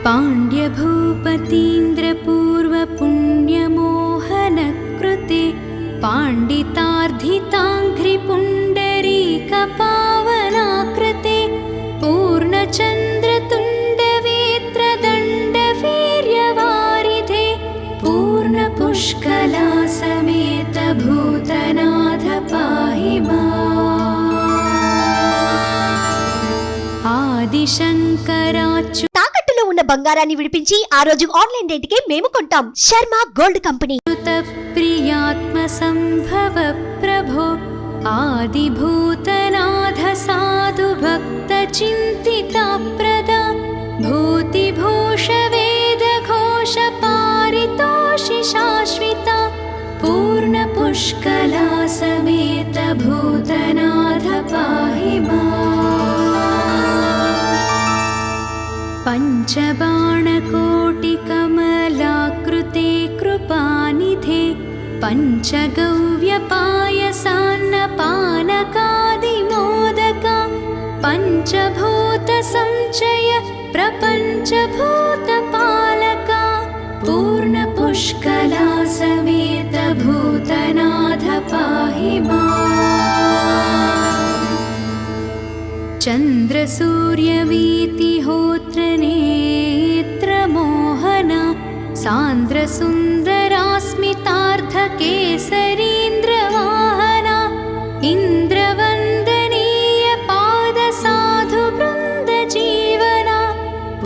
पाण्ड्यभूपतीन्द्रपूर्वपुण्यमोहनकृते पाण्डितार्धिताङ्घ्रिपुण्डरीकपावनाकृते पूर्णचन्द्रतुण्डवेत्रदण्डवीर्यवारिधे पूर्णपुष्कलासमेत भूतनाथ पाहि माम्। आदिशङ्कराच्युत తాకట్టులో ఉన్న బంగారాన్ని విడిపించి ఆ రోజు ఆన్లైన్ రేటుకే మేము కొంటాం. Sharma gold company. ప్రియాత్మ సంభవ ప్రభో ఆదిభూతనాథ సాధు భక్త చింతిత ప్రద భూతిభూష వేద ఘోష పారితోషి శాశ్విత పూర్ణ పుష్కలా సమేత భూతనాథ పాహి पंचबाणकोटिकमलाकृते कृपानिधे पञ्चगव्यपायसान्नपानकादिमोदका पञ्चभूतसञ्चय प्रपञ्चभूतपालका पूर्णपुष्कला समेत भूतनाथ पाहि माम्। चन्द्रसूर्यवीतिहोत्रनेत्रमोहना सान्द्रसुन्दरास्मितार्धकेसरीन्द्रवाहना इन्द्रवन्दनीय पादसाधुवृन्दजीवना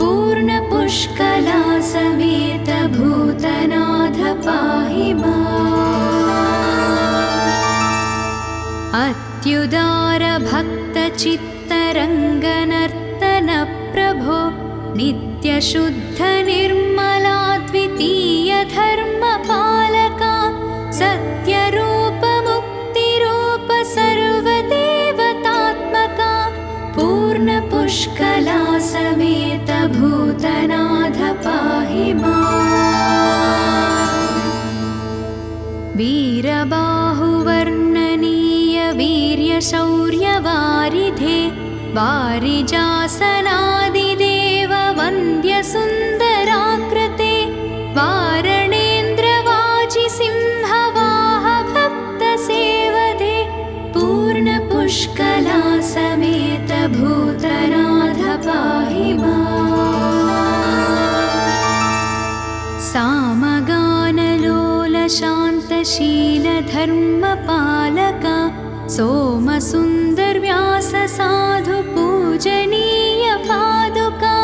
पूर्णपुष्कला समेत भूतनाथ पाहि माम्। अत्युदारभक्तचित्तरङ्गनर्तन प्रभो नित्यशुद्ध निर्मलाद्वितीय धर्मपालका सत्यरूप मुक्तिरूप सर्वदेवतात्मका पूर्णपुष्कला समेत भूतनाथ पाहि माम्। वीरबाहुवर्णनीय वीर्यशौर्यवारिधे वारिजासनादिदेव वन्द्यसुन्दराकृते वारणेन्द्रवाजिसिंहवाह भक्तसेवदे पूर्णपुष्कला समेत भूतनाथ पाहि माम्। सामगानलोलशान्तशीलधर्मपालका सोमसुन्दरव्यास साधु पूजनीय पादुका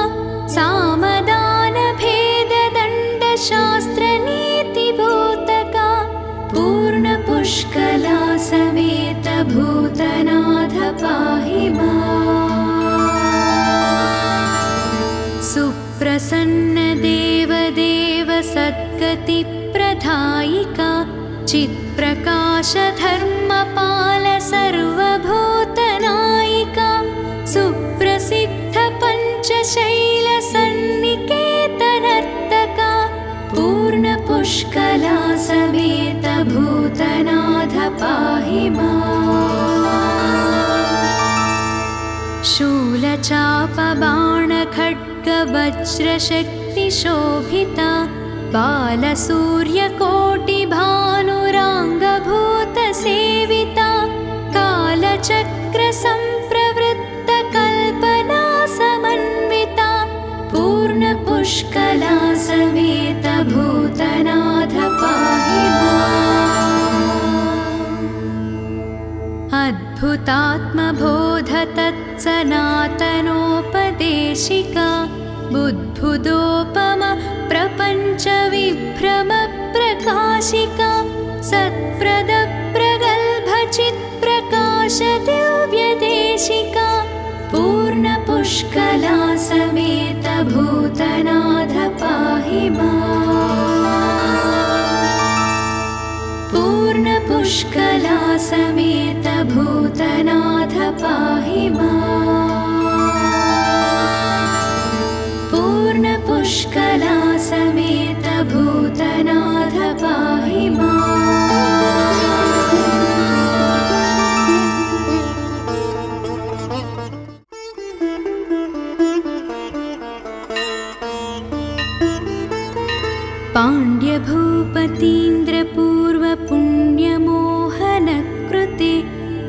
सामदान भेद दण्ड शास्त्र नीतिभूतका पूर्णपुष्कला समेत भूतनाथ पाहि माम्। सुप्रसन्न देवदेव सद्गति प्रदायिका चित्प्रकाश धर्मपाल सर्वभूतनायिका सुप्रसिद्ध पञ्चशैल सन्निकेतनर्तका पूर्णपुष्कला समेत भूतनाथ पाहि माम्। शूलचापबाणखड्गवज्रशक्तिशोभिता बालसूर्यकोटिभानुराङ्गभूतसेविता कालचक्रसम्प्रवृत्तकल्पना समन्विता पूर्णपुष्कला समेत भूतनाथ पाहि माम्। अद्भुतात्मबोध तत्सनातनोपदेशिका बुद्बुदोपम प्रपञ्च विभ्रम प्रकाशिका सत्प्रद प्रगल्भ चित्प्रकाश दिव्यदेशिका पूर्णपुष्कला समेत भूतनाथ पाहि माम्। पूर्णपुष्कला समेत भूतनाथ पाहि माम्। पूर्णपुष्कला समेत भूतनाथ पाहि माम्। पाण्ड्यभूपतीन्द्रपूर्वपुण्यमोहनकृते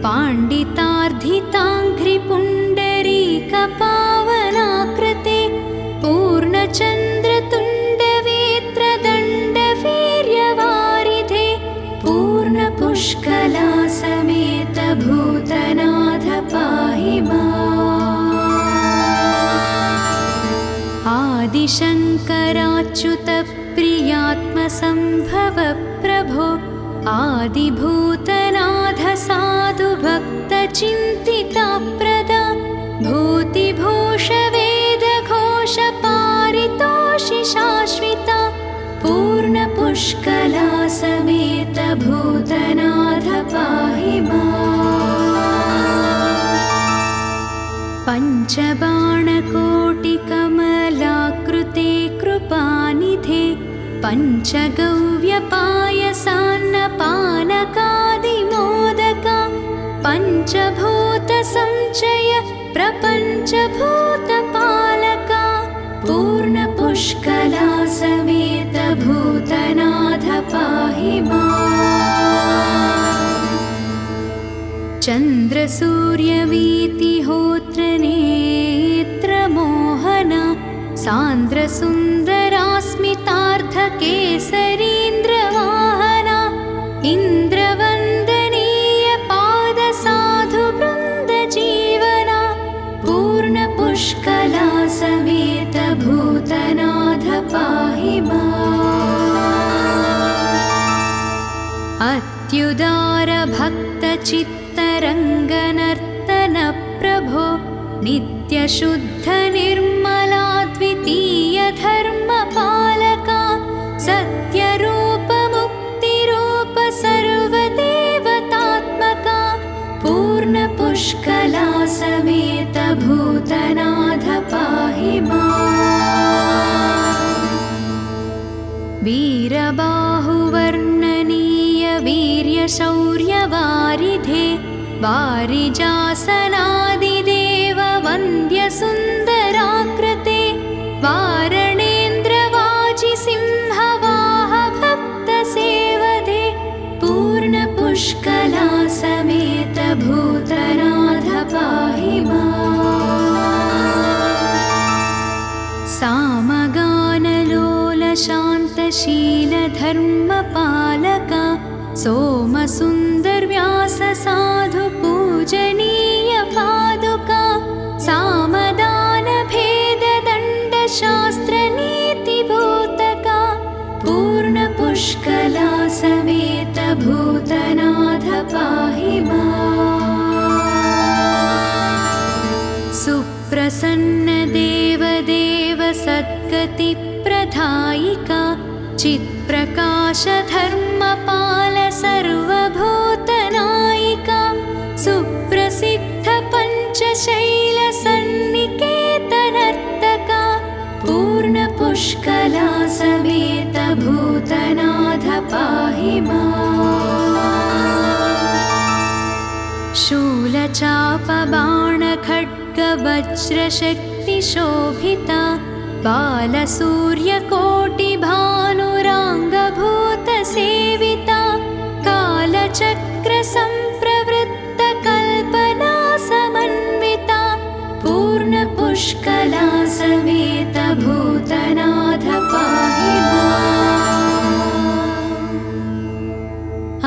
पाण्डितार्धिताङ्घ्रिपुण्डरीकपावनाकृते पूर्णचन्द्रतुण्डवेत्रदण्डवीर्यवारिधे पूर्णपुष्कलासमेत भूतनाथ पाहि माम्। आदिशङ्कराच्युतप्रियात्मसम्भव प्रभो आदिभूतनाथ साधु भक्तचिन्तिताप्रदा भूतिभूषवेदघोषपारितोषि शाश्विता पूर्णपुष्कलासमेत भूतनाथ पाहि माम्। पञ्चबाणकोटिकमलाकृते कृपानिधे पञ्चगव्यपायसान्नपानकादिमोदका पञ्चभूतसञ्चय प्रपञ्चभूतपालका पूर्णपुष्कलासमेत भूतनाथ पाहि माम्। चन्द्रसूर्यवीतिहोत्रनेत्रमोहना सान्द्रसुन्दरास्मितार्थकेसरीन्द्रवाहना इन्द्रवन्दनीय पादसाधुवृन्दजीवना पूर्णपुष्कलासमेत भूतनाथ पाहि माम्। अत्युदारभक्तचित्तरङ्गनर्तन प्रभो नित्यशुद्धनिर्मलाद्वितीयधर्मपालका सत्यरूपमुक्तिरूप सर्वदेवतात्मका पूर्णपुष्कलासमेत भूतनाथ पाहि माम्। वीरबाहुवर्णनीय वीर्यशौर्यवारिधे वारिजासनादिदेव वन्द्यसुन्दराकृते वारणेन्द्रवाजिसिंहवाह भक्तसेवदे पूर्णपुष्कलासमेत भूतनाथ पाहि माम्। सामगानलोलशान्तशीलधर्मपालका सोमसुन्दरव्याससाधुपूजनीय पादुका सामदानभेददण्डशास्त्रनीतिभूतका पूर्णपुष्कलासमेत भूतनाथ पाहि माम्। सुप्रसन्नदेवदेव सद्गतिप्रदायिका चित्प्रकाशधर्मपाल सर्वभूतनायिका सुप्रसिद्धपञ्चशैलसन्निकेतनर्तका पूर्णपुष्कलासमेत भूतनाथ पाहि माम्। शूलचापबाणखड्गवज्रशक्तिशोभिता बालसूर्यकोटिभानुराङ्गभूतसेविता कालचक्रसम्प्रवृत्तकल्पना समन्विता पूर्णपुष्कलासमेत भूतनाथ पाहि माम्।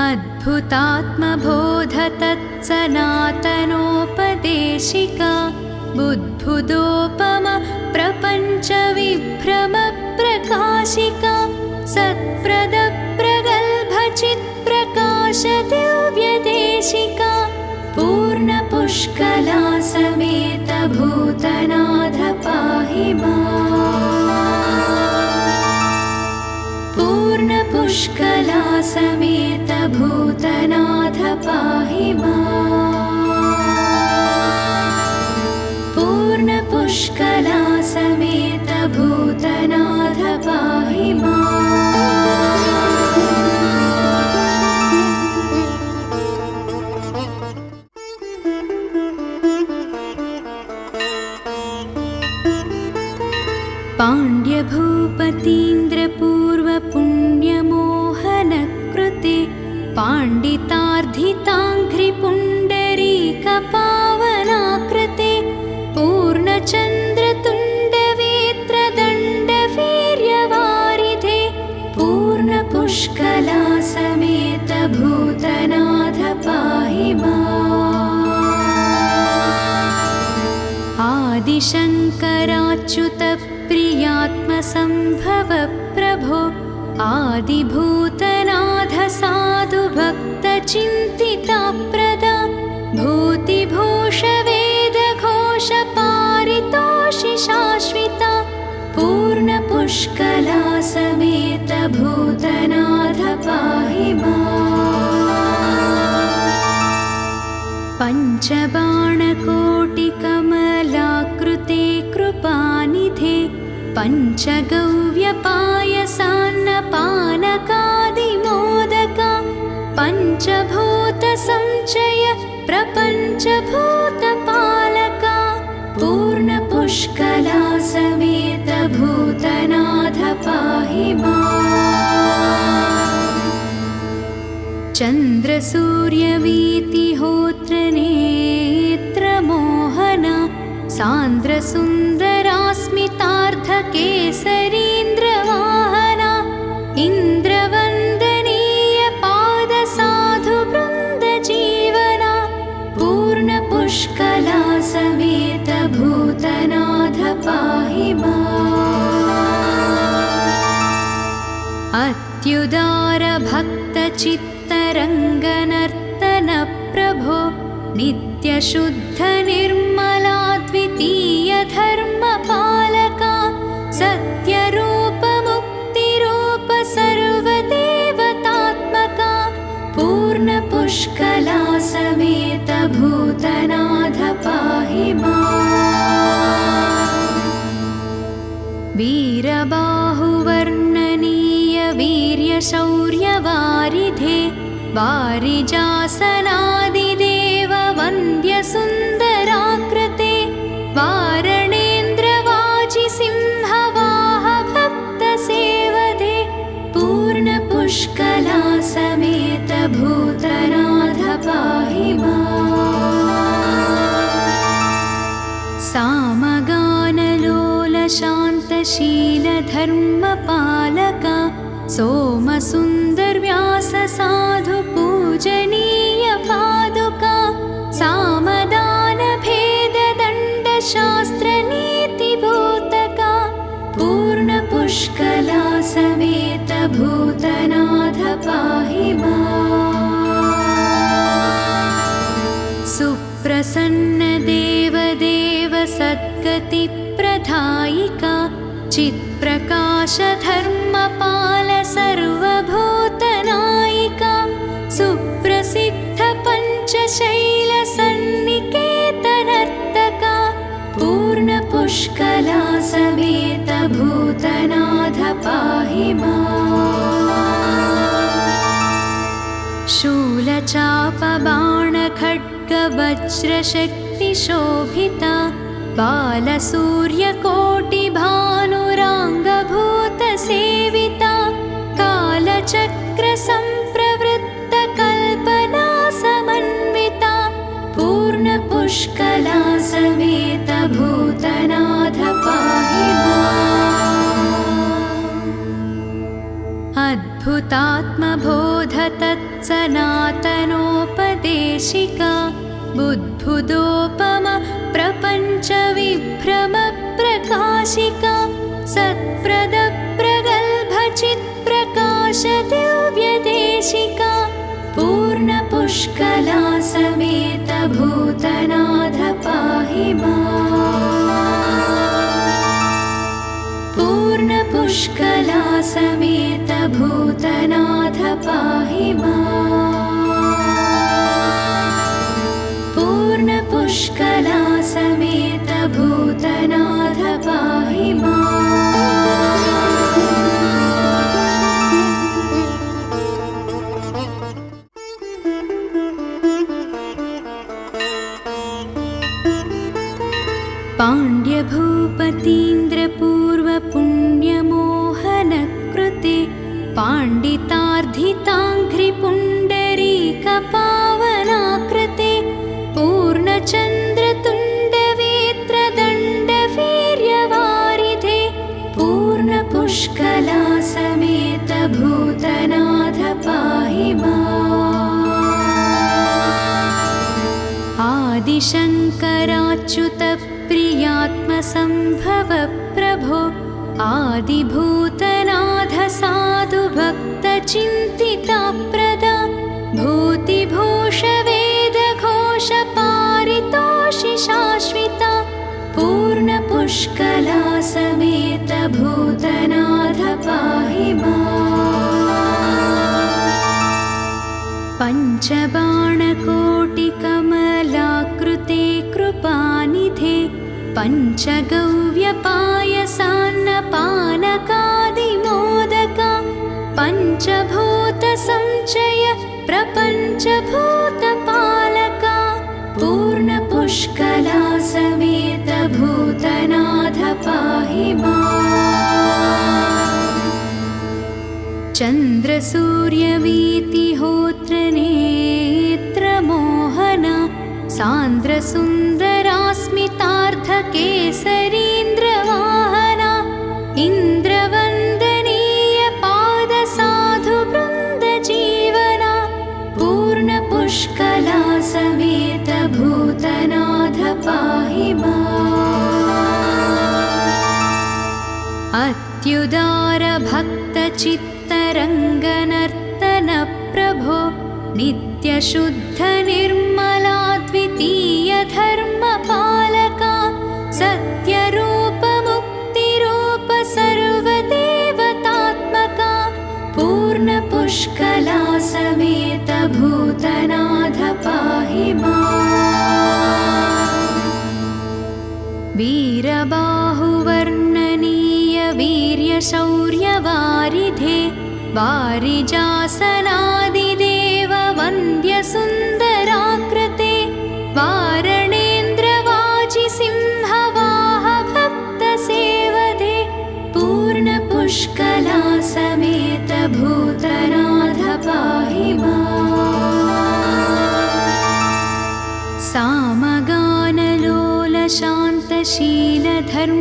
अद्भुतात्मबोधतत्सनातनोपदेशिका बुद्बुदोपम प्रपञ्चविभ्रमप्रकाशिका सत्प्रदप्रगल्भचित्प्रकाशदिव्यदेशिका पूर्णपुष्कलासमेत भूतनाथ पाहि माम्। पूर्णपुष्कलासमेत भूतनाथ पाहि माम्। पूर्णपुष्कलासमेत भूतनाथ पाहि माम्। पाण्ड्यभूपतीन्द्रपूर्व पूर्णचन्द्रपूर्वपुण्यमोहनकृते पाण्डितार्धिताङ्घ्रिपुण्डरीकपावनाकृते पूर्णचन्द्रतुण्डवेत्रदण्डवीर्यवारिधे पूर्णपुष्कलासमेत भूतनाथ पाहि माम्। आदिशङ्कराच्युत प्रियात्मसम्भव प्रभो आदिभूतनाथ साधु भक्तचिन्तिताप्रदा भूतिभूषवेदघोषपारितोषि शाश्विता पूर्णपुष्कलासमेत भूतनाथ पाहि माम्। पञ्चबाणकोटिकमलाकृते कृपानिधे पञ्चगव्यपायसान्नपानकादिमोदका पञ्चभूतसञ्चय प्रपञ्चभूतपालका पूर्णपुष्कलासमेत भूतनाथ पाहि माम्। चन्द्रसूर्यवीतिहोत्रनेत्रमोहना सान्द्रसुन्दरास्मितार्धकेसरीन्द्रवाहना इन्द्रवन्दनीय पादसाधुवृन्दजीवना पूर्णपुष्कलासमेत भूतनाथ पाहि माम्। अत्युदारभक्तचित्तरङ्गनर्तन प्रभो नित्यशुद्धनिर्मलाद्वितीय धर्मपालका सत्यरूपमुक्तिरूप सर्वदेवतात्मका पूर्णपुष्कलासमेत भूतनाथ पाहि माम्। वीरबाहुवर्णनीय वीर्यशौर्यवारिधे वारिजासनादिदेव वन्द्यसुन्दराकृते वारणेन्द्रवाजिसिंहवाह भक्तसेवदे पूर्णपुष्कलासमेत भूतनाथ पाहि माम्। सामगानलोलशान्तशीलधर्मपालका सोमसुन्दरव्याससाधुपूजनीय पादुका सामदानभेददण्डशास्त्रनीतिभूतका पूर्णपुष्कलासमेत भूतनाथ पाहि माम्। सुप्रसन्नदेवदेव सद्गतिप्रदायिका चित्प्रकाशधर्मपाल सर्वभूतनायिका सुप्रसिद्ध पञ्चशैलसन्निकेतनर्तका पूर्णपुष्कलासमेत भूतनाथ पाहि माम्। शूलचापबाणखड्गवज्रशक्तिशोभिता बालसूर्यकोटिभानुराङ्गभूतसेविता कालचक्रसम्प्रवृत्तकल्पना समन्विता पूर्णपुष्कलासमेत भूतनाथ पाहि माम्। अद्भुतात्मबोधतत्सनातनोपदेशिका बुद्बुदोपम प्रपञ्चविभ्रमप्रकाशिका सत्प्रदप्रगल्भचित्प्रकाशदिव्यदेशिका पूर्णपुष्कलासमेत भूतनाथ पाहि माम्। पूर्णपुष्कलासमेत भूतनाथ पाहि माम्। पूर्णपुष्कलासमेत भूतनाथ पाहि पाण्ड्यभूपतीन्द्रपूर्वपुण्यमोहनकृते पाण्डितार्धिताङ्घ्रिपुण्डरीकपावनाकृते पूर्णचन्द्रतुण्डवेत्रदण्डवीर्यवारिधे पूर्णपुष्कलासमेत भूतनाथ पाहि माम्। आदिशङ्कराच्युतप्रियात्मसम्भव प्रभो आदिभूतनाथ साधु भक्तचिन्तिताप्रदा भूतिभूषवेदघोषपारितोषि शाश्विता पूर्णपुष्कलासमेत भूतनाथ पाहि माम्। पञ्चबाणकोटिकमलाकृते कृपानिधे पञ्चगव्यपायसान्नपानकादिमोदका पञ्चभूतसञ्चय प्रपञ्चभूतपालका पूर्णपुष्कलासमेत भूतनाथ पाहि माम्। चन्द्रसूर्यवीतिहोत्रनेत्रमोहना सान्द्रसुन्दरास्मितार्थकेसरीन्द्रवाहना इन्द्रवन्दनीय पादसाधुवृन्दजीवना पूर्णपुष्कलासमेत भूतनाथ पाहि माम्। अत्युदारभक्तचित्तरङ्गनर्तन प्रभो नित्यशुद्धनिर्मलाद्वितीय धर्मपालका सत्यरूपमुक्तिरूप सर्वदेवतात्मका पूर्णपुष्कलासमेत भूतनाथ पाहि माम्। वीरबाहुवर्णनीय वीर्यशौर्यवारिधे वारिजासनादिदेव वन्द्यसुन्दराकृते वारणेन्द्रवाजिसिंहवाह भक्तसेवदे पूर्णपुष्कलासमेत भूतनाथ पाहि माम्।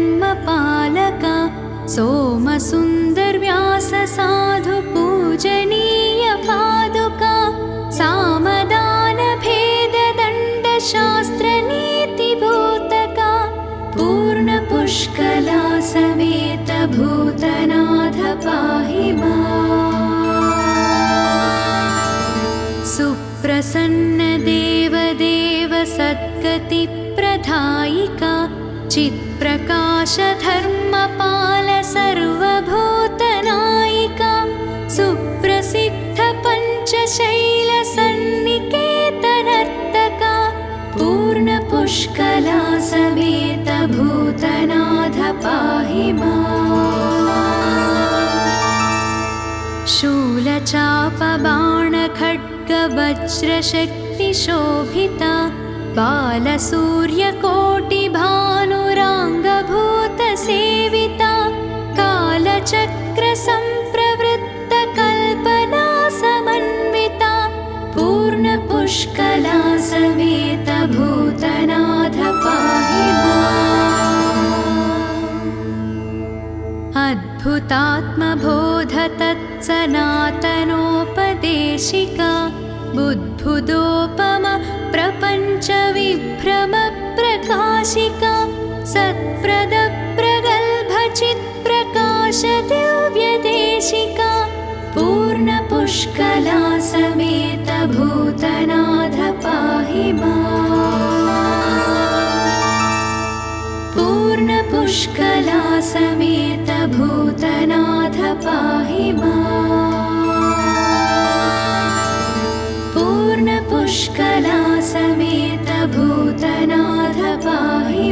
सामगानलोलशान्तशीलधर्मपालका सोमसुन्दरव्याससाधुपूजनीय पादुका सामदानभेददण्डशास्त्रनीतिभूतका पूर्णपुष्कलासमेत भूतनाथ पाहि माम्। सुप्रसन्नदेवदेव सद्गतिप्रदायिका चित्प्रकाशधर्मपाल सर्वभूतनायिका सुप्रसिद्ध पञ्चशैलसन्निकेतनर्तका पूर्णपुष्कलासमेत भूतनाथ पाहि माम्। शूलचापबाणखड्गवज्रशक्तिशोभिता बालसूर्यकोटिभानुराङ्गभूतसेविता कालचक्रसम्प्रवृत्तकल्पना समन्विता पूर्णपुष्कलासमेत भूतनाथ पाहि माम्। अद्भुतात्मबोधतत्सनातनोपदेशिका बुद्बुदोपम प्रपञ्चविभ्रमप्रकाशिका सत्प्रदप्रगल्भचित्प्रकाशदिव्यदेशिका पूर्णपुष्कलासमेत भूतनाथ पाहि माम्। पूर्णपुष्कलासमेत भूतनाथ पाहि माम्। पूर्णपुष्कलासमेत भूतनाथ पाहि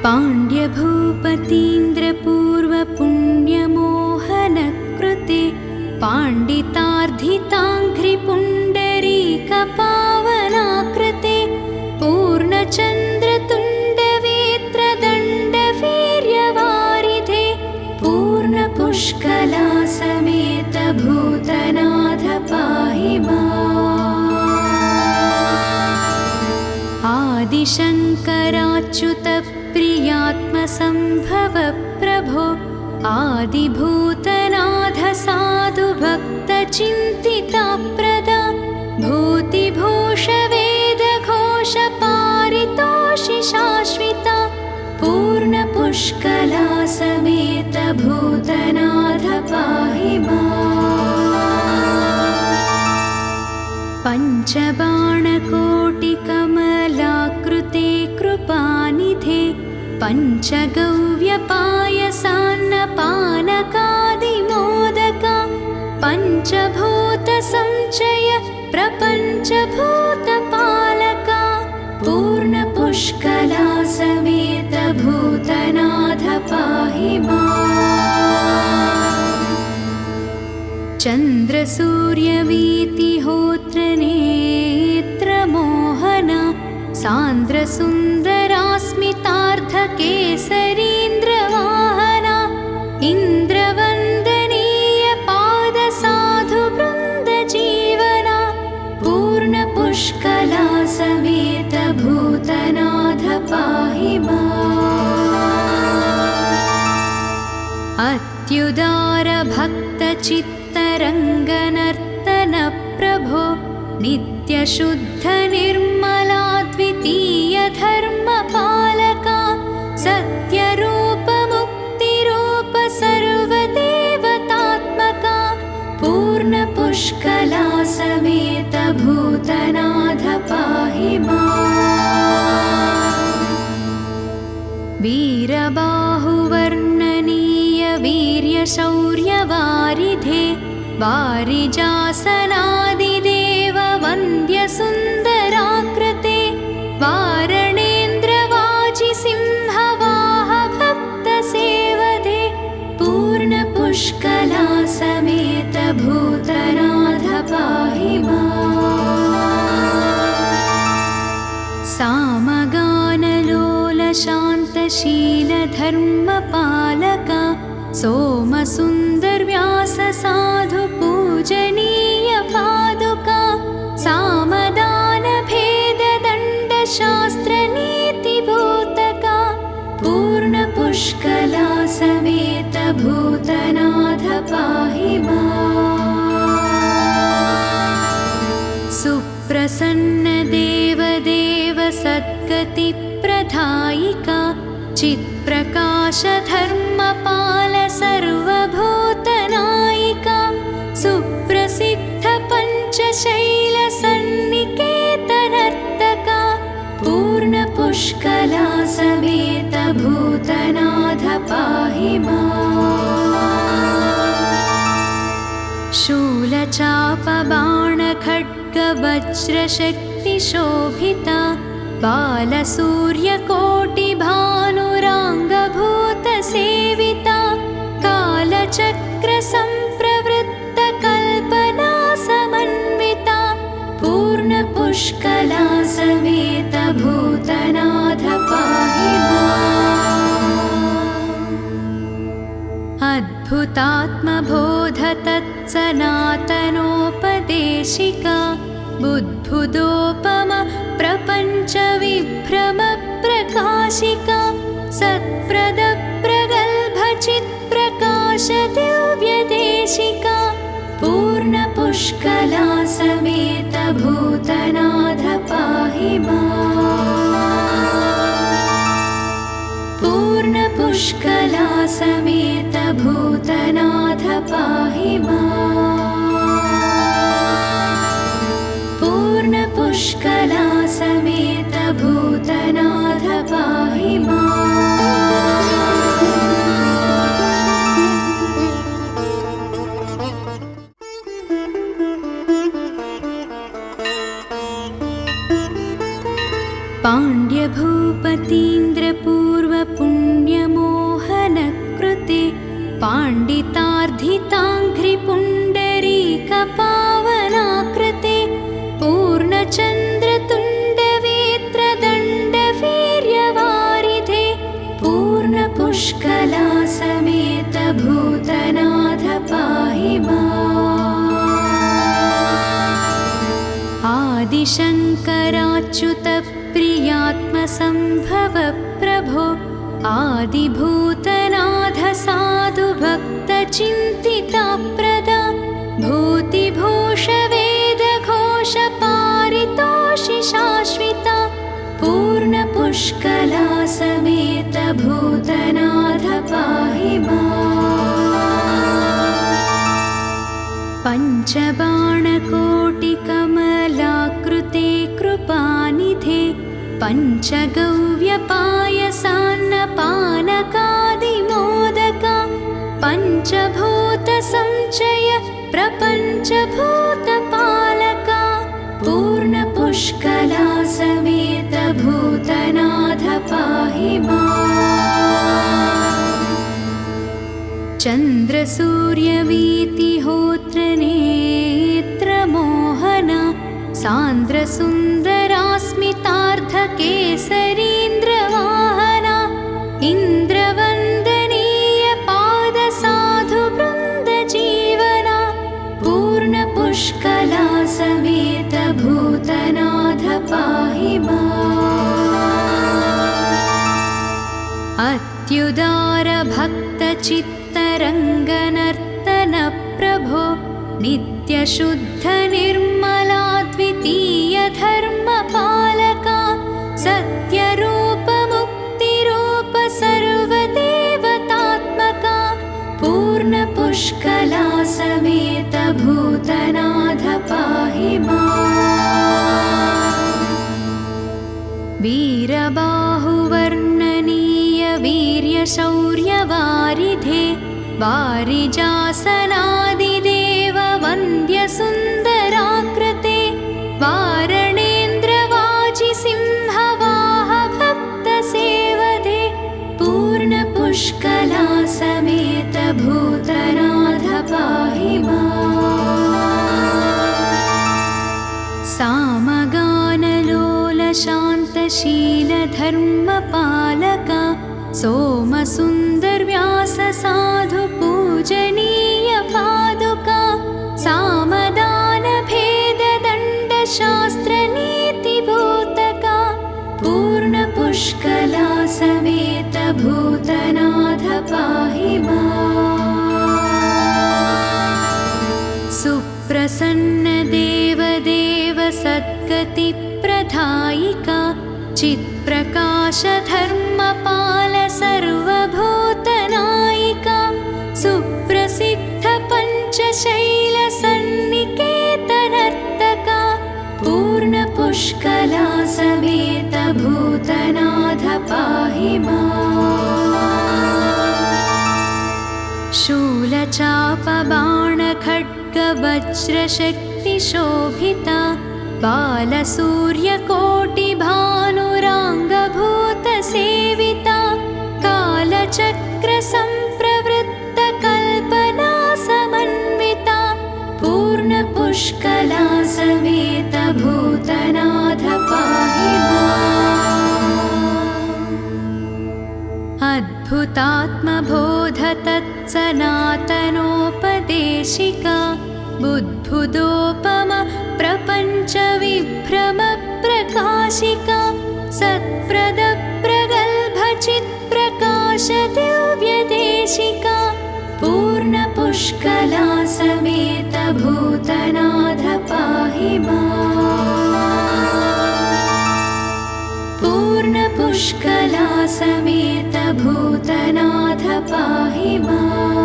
पाण्ड्यभूपतीन्द्रपूर्वपुण्यमोहनकृते पाण्डितार्धिताङ्घ्रिपुण्डरीकपावनाकृते पूर्णचन्द्रतुण्डवेत्रदण्डवीर्यवारिधे पूर्णपुष्कला समेत भूतनाथ पाहि माम्। आदिशङ्कराच्युत प्रियात्मसम्भव प्रभो आदिभूतनाथ साधु भक्तचिन्तिताप्रदा भूतिभूषवेदघोषपारितोषि शाश्विता पूर्णपुष्कला समेत भूतनाथ पाहि माम्। पञ्चबाणकोटिकमलाकृते कृपानिधे पञ्चगव्यपायसान्नपानकादिमोदका पञ्चभूतसञ्चय प्रपञ्चभूतपालका पूर्णपुष्कला समेत भूतनाथ पाहि माम्। चन्द्रसूर्यवीतिहोत्रनेत्रमोहना सान्द्रसुन्दरास्मितार्थकेसरीन्द्रवाहना इन्द्रवन्दनीय पादसाधुवृन्दजीवना पूर्णपुष्कला समेत भूतनाथ पाहि माम्। अत्युदारभक्तचित्तरङ्गनर्तन प्रभो नित्यशुद्धनिर्मलाद्वितीय धर्मपालका सत्यरूपमुक्तिरूप सर्वदेवतात्मका पूर्णपुष्कला समेत भूतनाथ पाहि माम्। वीरबाहुवर्णनीय वीर्यशौर्यवारिधे वारिजासनादिदेव वन्द्यसुन्दराकृते वारणेन्द्रवाजिसिंहवाह भक्तसेवदे पूर्णपुष्कला समेत भूतनाथ पाहि माम्। सामगानलोलशान्तशीलधर्मपालका सोमसुन्दरव्याससाधुपूजनीय पादुका सामदानभेददण्डशास्त्रनीतिभूतका पूर्णपुष्कला समेत भूतनाथ पाहि माम्। सुप्रसन्नदेवदेव सद्गतिप्रदायिका चित्प्रकाशधर्मपाल सर्वभूतनायिका सुप्रसिद्ध पञ्चशैलसन्निकेतनर्तका पूर्णपुष्कला समेत भूतनाथ पाहि माम्। शूलचापबाणखड्गवज्रशक्तिशोभिता बालसूर्यकोटिभानुराङ्गभूतसेविता कालचक्रसम्प्रवृत्तकल्पना समन्विता पूर्णपुष्कला समेत भूतनाथ पाहि माम्। अद्भुतात्मबोधतत्सनातनोपदेशिका बुद्बुदोपम प्रपञ्चविभ्रमप्रकाशिका सत्प्रदप्रगल्भचित्प्रकाशदिव्यदेशिका पूर्णपुष्कला समेत भूतनाथ पाहि माम्। पूर्णपुष्कला समेत भूतनाथ पाहि माम्। पूर्णपुष्कला समेत भूतनाथ पाहि पाण्ड्यभूपतीन्द्रपूर्वपुण्यमोहनकृते पाण्डितार्धिताङ्घ्रिपुण्डरीकपावनाकृते पूर्णचन्द्रतुण्डवेत्रदण्ड पूर्णपुष्कला समेत भूतनाथ पाहि माम्। आदिशङ्कराच्युत प्रियात्मसम्भव प्रभो आदिभूतनाथ साधु भक्तचिन्तिता प्रदा भूतिभूष वेदघोष पारितोषि शाश्विता पूर्णपुष्कला समेत भूतनाथ पाहि माम्। पञ्चबाणकोटिकमलाकृते कृपानिधे पञ्चगव्यपायसान्नपानकादिमोदका पञ्चभूतसञ्चय प्रपञ्चभूतपालका पूर्णपुष्कला समेत भूतनाथ पाहि माम्। चन्द्रसूर्यवीतिहोत्रनेत्रमोहना सान्द्रसुन्दरास्मितार्धकेसरीन्द्रवाहना इन्द्रवन्दनीय पादसाधुवृन्दजीवना पूर्णपुष्कला समेत भूतनाथ पाहि माम्। अत्युदारभक्तचित्तरङ्गनर्तन प्रभो नित्यशुद्धनिर्मलाद्वितीय धर्मपालका सत्यरूपमुक्तिरूप सर्वदेवतात्मका पूर्णपुष्कला समेत भूतनाथ पाहि माम्। वीरबाहुवर्णनीय वीर्यशौर्यवारिधे वारिजासनादिदेव वन्द्यसुन्दराकृते वारणेन्द्रवाजिसिंहवाह भक्तसेवदे पूर्णपुष्कला समेत भूतनाथ पाहि माम्। सामगानलोलशान्तशीलधर्मपालका सोमसुन्दरव्याससाधु पूजनीय पादुका सामदानभेददण्डशास्त्रनीतिभूतका पूर्णपुष्कला समेत भूतनाथ पाहि माम्। सुप्रसन्न देवदेव सद्गतिप्रदायिका चित्प्रकाश धर्मपाल सर्वभूतनायिका सुप्रसिद्ध पञ्चशैल सन्निकेतनर्तका पूर्णपुष्कला समेत भूतनाथ पाहि माम्। शूलचापबाणखड्गवज्रशक्तिशोभिता बालसूर्यकोटिभानुराङ्गभूतसेविता कालचक्रसम्प्रवृत्तकल्पना समन्विता पूर्णपुष्कला समेत भूतनाथ पाहि माम्। अद्भुतात्मबोध तत्सनातनोपदेशिका बुद्बुदोपम प्रपञ्च विभ्रम प्रकाशिका सत्प्रद प्रगल्भ चित्प्रकाश दिव्यदेशिका पूर्णपुष्कला समेत भूतनाथ पाहि माम्। पूर्णपुष्कला समेत भूतनाथ पाहि माम्।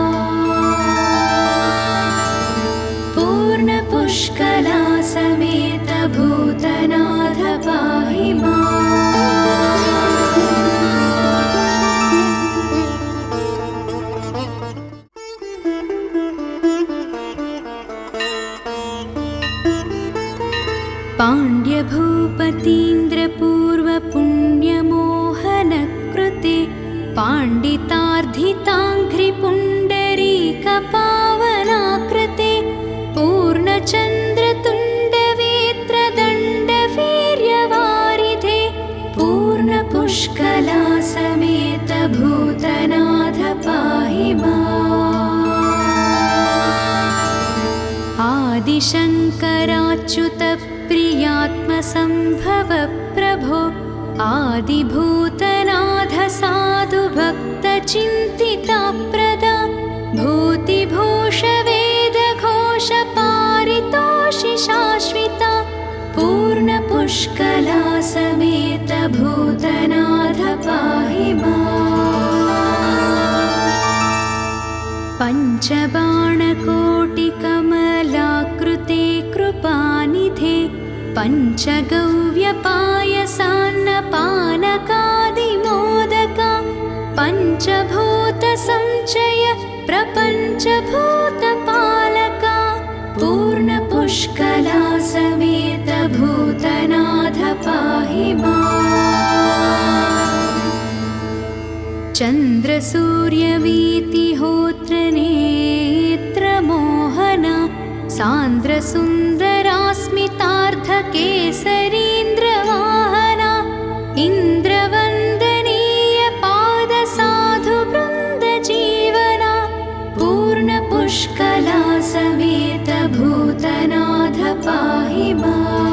पूर्णपुष्कला समेत भूतनाथ पाहि पाण्ड्यभूपतीन्द्रपूर्वपुण्यमोहनकृते पाण्डितार्धिताङ्घ्रिपुण्डरीकपावनाकृते पूर्णचन्द्रतुण्डवेत्रदण्डवीर्यवारिधे पूर्णपुष्कला समेत भूत भूतनाथ पाहि माम्। आदिशङ्कराच्युत प्रियात्मसम्भव प्रभो आदिभूतनाथ साधु भक्तचिन्तिताप्रदा भूतिभूष वेदघोष पारितोषि शाश्विता पूर्णपुष्कला समेत भूतनाथ पाहि माम्। पञ्चबाणकोटिकमलाकृते कृपानिधे पञ्चगव्यपायसान्नपानकादिमोदका पञ्चभूतसञ्चय प्रपञ्चभूतपालका पूर्णपुष्कला समेत भूतनाथ पाहि माम्। चन्द्रसूर्यवीतिहोत्रनेत्रमोहना सान्द्रसुन्दरास्मितार्धकेसरीन्द्रवाहना इन्द्रवन्दनीय पादसाधुवृन्दजीवना पूर्णपुष्कला समेत भूतनाथ पाहि माम्।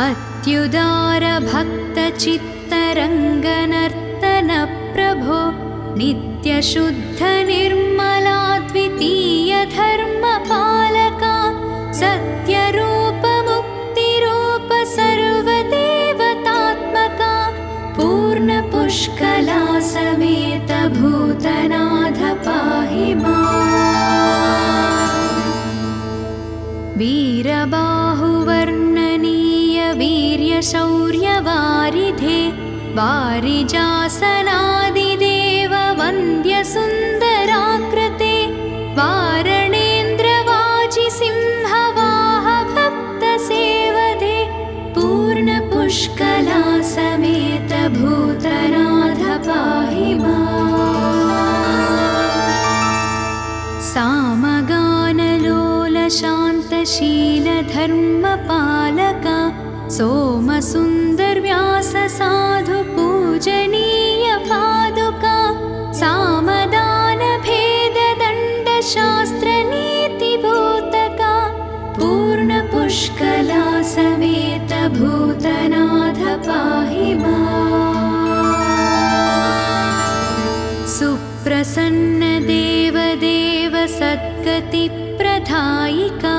अत्युदारभक्तचित्तरङ्गनर्तन प्रभो नित्यशुद्धनिर्मलाद्वितीय धर्मपालका सत्यरूपमुक्तिरूप सर्वदेवतात्मका पूर्णपुष्कला समेत भूतनाथ पाहि माम्। वीरबाहुवर्णनीय वीर्यशौर्यवारिधे वारिजासनादिदेव वन्द्यसुन्दराकृते वारणेन्द्रवाजिसिंहवाह भक्तसेवदे पूर्णपुष्कला समेत भूतनाथ पाहि माम्। सामगानलोलशान्तशीलधर्मपालका सोमसुन्दरव्याससाधुपूजनीय पादुका सामदानभेददण्डशास्त्रनीतिभूतका पूर्णपुष्कला समेत भूतनाथ पाहि माम्। सुप्रसन्न देवदेव सद्गतिप्रदायिका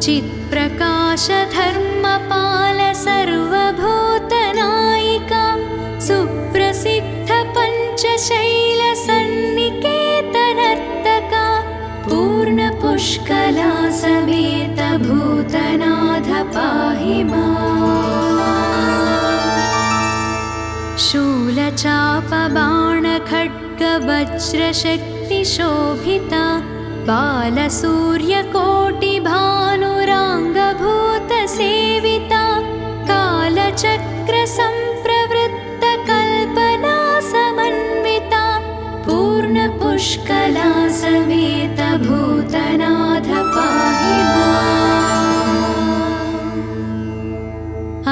चित्प्रकाश धर्मपाल सर्वभूतनायिका सुप्रसिद्ध पञ्चशैल सन्निकेतनर्तका पूर्णपुष्कला समेत भूतनाथ पाहि माम्। शूलचापबाणखड्गवज्रशक्तिशोभिता बालसूर्यकोटिभानुराङ्गभूतसेविता कालचक्रसम्प्रवृत्तकल्पना समन्विता पूर्णपुष्कला समेत भूतनाथ पाहि माम्।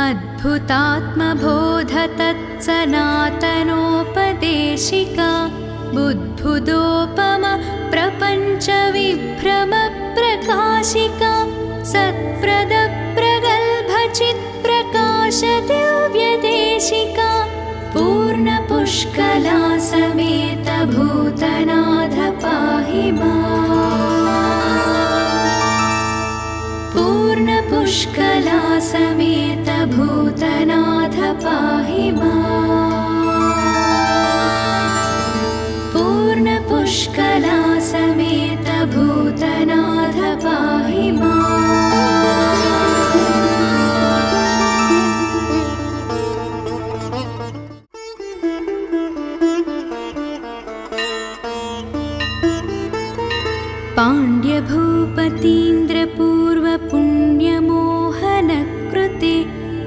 अद्भुतात्मबोध तत्सनातनोपदेशिका बुद्बुदोपम प्रपञ्च विभ्रम प्रकाशिका सत्प्रद प्रगल्भ चित्प्रकाश दिव्यदेशिका पूर्णपुष्कला समेत भूतनाथ पाहि माम्। पूर्णपुष्कला समेत भूतनाथ पाहि माम्। पूर्णपुष्कला समेत भूतनाथ पाहि पाण्ड्यभूपतीन्द्रपूर्वपुण्यमोहनकृते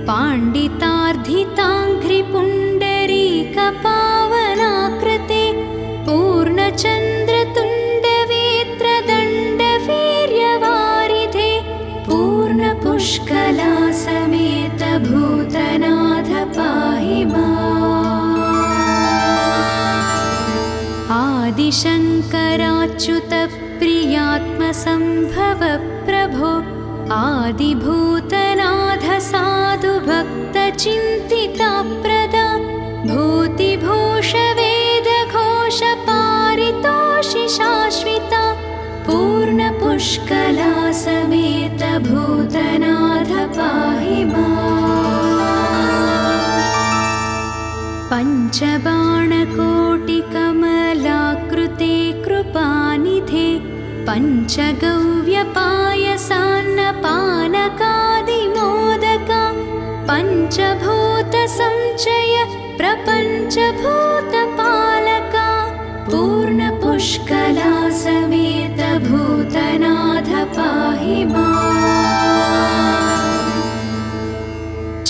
पाण्डितार्धिताङ्घ्रिपुण्डरीकपावनाकृते पूर्णचन्द्रतुण्डवेत्रदण्डवीर्यवारिधे पूर्णपुष्कला समेत भूतनाथ पाहि माम्। आदिशङ्कराच्युतप्रियात्मसम्भव प्रभो आदिभूतनाथ साधु भक्तचिन्तिताप्रदा भूतिभूषवेदघोषपारितोषि शाश्विता पूर्णपुष्कला समेत भूतनाथ पाहि माम्। पञ्चबाणकोटिकमलाकृते कृपानिधे पञ्चगव्यपायसान्नपानकादिमोदका पञ्चभूतसञ्चय प्रपञ्चभूतपालका पूर्णपुष्कला समेत भूतनाथ पाहि माम्।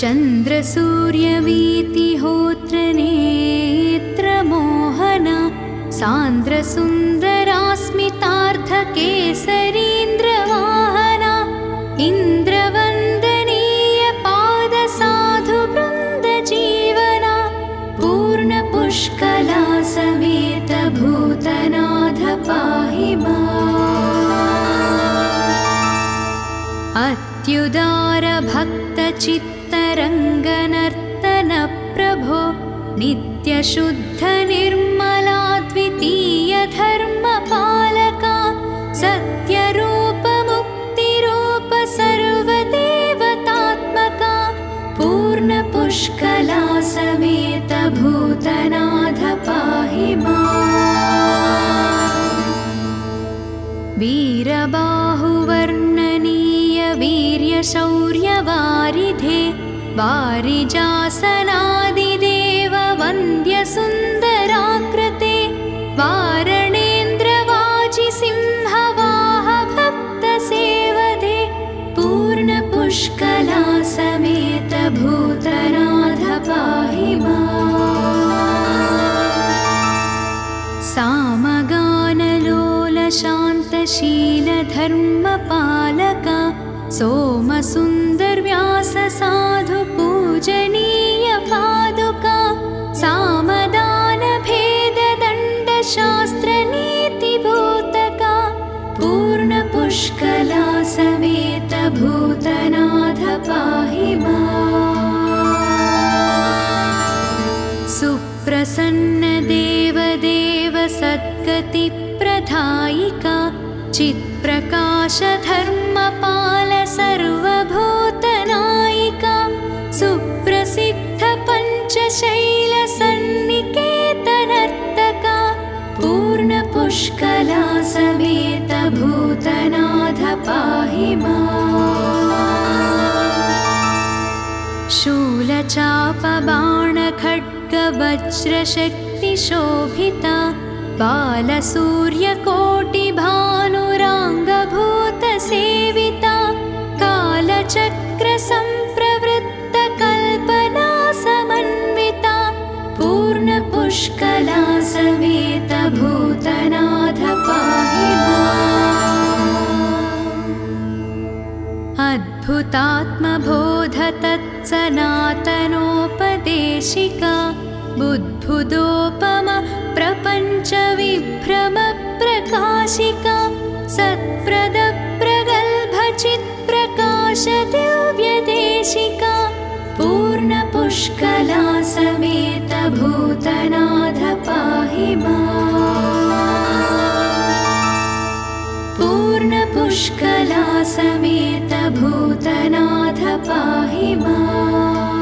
चन्द्रसूर्यवीतिहोत्रनेत्रमोहना सान्द्रसुन्दरास्मितार्थकेसरीन्द्रवाहना इन्द्रवन्दनीय पादसाधुवृन्दजीवना पूर्णपुष्कला समेत भूतनाथ पाहि माम्। अत्युदारभक्तचित्तरङ्गनर्तन प्रभो नित्यशुद्धनिर्मलाद्वितीयधर्मपालका सत्यरूपमुक्तिरूप सर्वदेवतात्मका पूर्णपुष्कला समेत भूतनाथ पाहि माम्। वीरबाहुवर्णनीय वीर्यशौर्यवारिधे वारिजासनादिदेव वन्द्यसुन्दराकृते वारणेन्द्रवाजिसिंहवाह भक्तसेवदे पूर्णपुष्कला समेत भूतनाथ पाहि माम्। सामगानलोलशान्तशीलधर्मपालका सोमसुन्दरव्याससाधुपूजनीय पादुका सामदानभेददण्डशास्त्रनीतिभूतका पूर्णपुष्कला समेत भूतनाथ पाहि माम्। सुप्रसन्नदेवदेव सद्गतिप्रदायिका चित्प्रकाशधर्मपाल सर्वभूतनायिका सुप्रसिद्ध पञ्चशैलसन्निकेतनर्तका पूर्णपुष्कला समेत भूतनाथ पाहि माम्। शूलचापबाणखड्गवज्रशक्तिशोभिता बालसूर्यकोटिभानुराङ्गभूतसेविता कालचक्रसम्प्रवृत्तकल्पना समन्विता पूर्णपुष्कला समेत भूतनाथ पाहि माम्। अद्भुतात्मबोधतत्सनातनोपदेशिका बुद्बुदोपम प्रपञ्चविभ्रमप्रकाशिका सत्प्रदप्रगल्भचित्प्रकाशदिव्यदेशिका पूर्णपुष्कला समेत भूतनाथ पाहि माम्। पूर्णपुष्कला समेत भूतनाथ पाहि माम्।